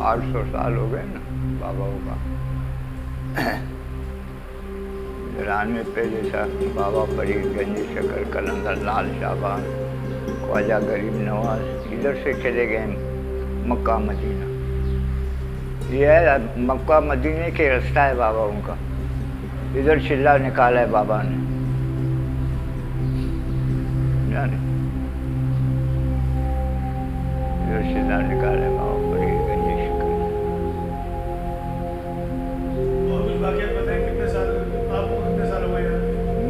800 साल हो गए ना बाबा का। 93 पे जैसा बाबा फरीद, गंजी शकर, कलंदर लाल शाहबान, ख्वाजा गरीब नवाज इधर से चले गए मक्का मदीना। ये है मक्का मदीने के रास्ता है बाबा उनका। इधर चिल्ला निकाला है बाबा ने, जाने इधर चिल्ला निकाला है बाबा फरीद, गंजी शकर।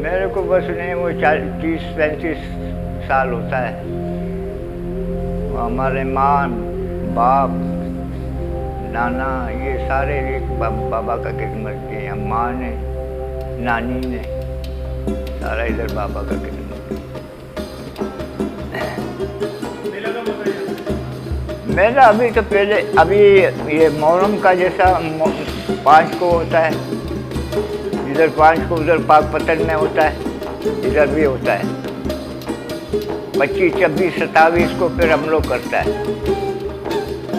मेरे को बस नहीं वो 30-35 साल होता है। हमारे माँ बाप नाना ये सारे एक बाबा का खिदमत किए। माँ ने, नानी ने, सारा इधर बाबा का खिदमत किया। मेला अभी तो पहले अभी ये मुहर्रम का जैसा 5 को होता है, इधर 5 को उधर पाकपतन में होता है, इधर भी होता है। 25, 26, 27 को फिर हम लोग करता है।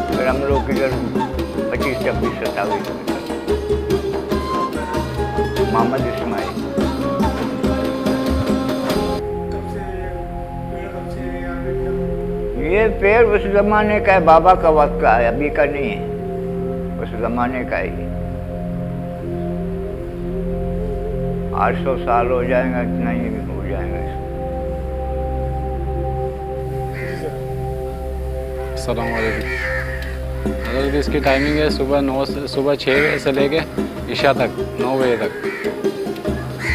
फिर हम लोग इधर 25, 26, 27 में मोहम्मद इस्माइल। ये पेड़ उस जमाने का है, बाबा का वक्त का है, अभी का नहीं है, उस जमाने का ही। 800 साल हो जाएगा, इतना ही हो जाएगा। अस्सलाम वालेकुम। हज़रत इसकी टाइमिंग है सुबह 6 बजे से लेके इशा तक 9 बजे तक।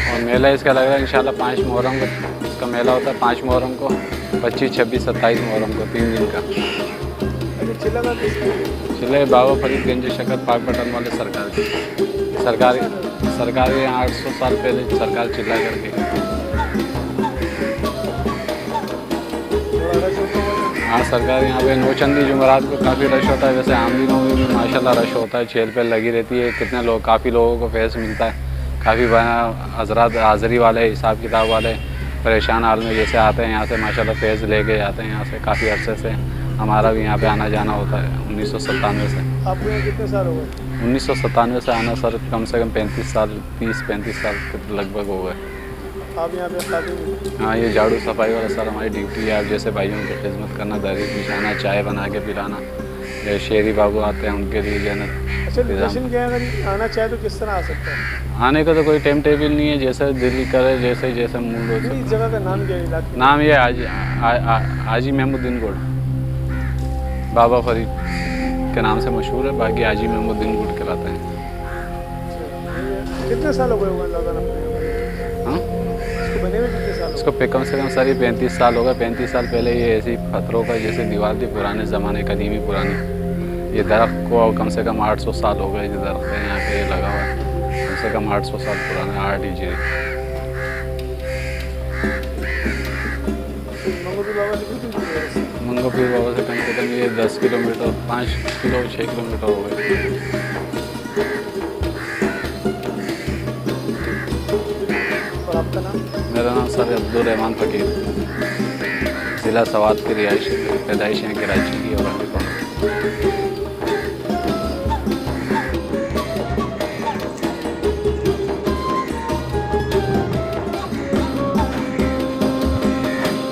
और मेला इसका लग रहा है इंशाल्लाह 5 मुहर्रम को इसका मेला होता है। 5 मुहर्रम को, 25, 26, 27 मुहर्रम को 3 दिन का। चिल्ले बाबा फरीद गंज शकर पाकपटन वाले सरकार के 800 साल पहले सरकार चिल्ला करके। हाँ, सरकार यहाँ पे नौचंदी जुमेरात को काफ़ी रश होता है। वैसे आम दिनों में भी माशाल्लाह रश होता है, चहल पहल लगी रहती है। कितने लोग, काफ़ी लोगों को फैज़ मिलता है। काफ़ी हज़रात हाज़री वाले, हिसाब किताब वाले परेशान हाल में जैसे आते हैं यहाँ से माशाल्लाह फैज़ लेके जाते हैं यहाँ से। काफ़ी अरसे से हमारा भी यहाँ पे आना जाना होता है 1997 से। आपको यहाँ कितने साल हो गए? 1997 से आना सर, कम से कम 35 साल, 30-35 साल लगभग हो गए। आप यहाँ पे शादी में? हाँ, ये झाड़ू सफाई वाला सर हमारी ड्यूटी है। आप जैसे भाइयों की खिदमत करना, दरी बिछाना, चाय बना के पिलाना। जैसे शेरी बाबू आते हैं उनके लिए जन्नत। अच्छा, लोकेशन क्या है? अगर आना चाहे तो किस तरह आ सकता है? आने का तो कोई टाइम टेबल नहीं है, जैसे दिल करे जैसे मूड हो। इस जगह का नाम क्या है? इलाके नाम ये हाजी महमूद्दीन गुड़, बाबा फरीद के नाम से मशहूर है। बाकी हाजी महमूद्दीन गुड़ कहलाते हैं। कितने साल हो गए होगा लगाना? हाँ, इसको बने हुए कितने साल? इसको पे कम से कम सर ये 35 साल होगा। 35 साल पहले ये ऐसी पत्थरों का जैसे दीवार थी पुराने ज़माने, कदीमी पुरानी। ये दरख्त को कम से कम 800 साल हो गए। ये दरख्त है यहाँ पे लगा हुआ है, कम से कम 800 साल पुराना, 8 हिजरी। मंगो पीर बाबा से कम ये 10 किलोमीटर, 5 किलो 6 किलोमीटर हो गए। और आपका नाम? मेरा नाम सर अब्दुल रहमान फ़कीर, ज़िला सवात की रिहाइश पैदाइश यहाँ कराची की और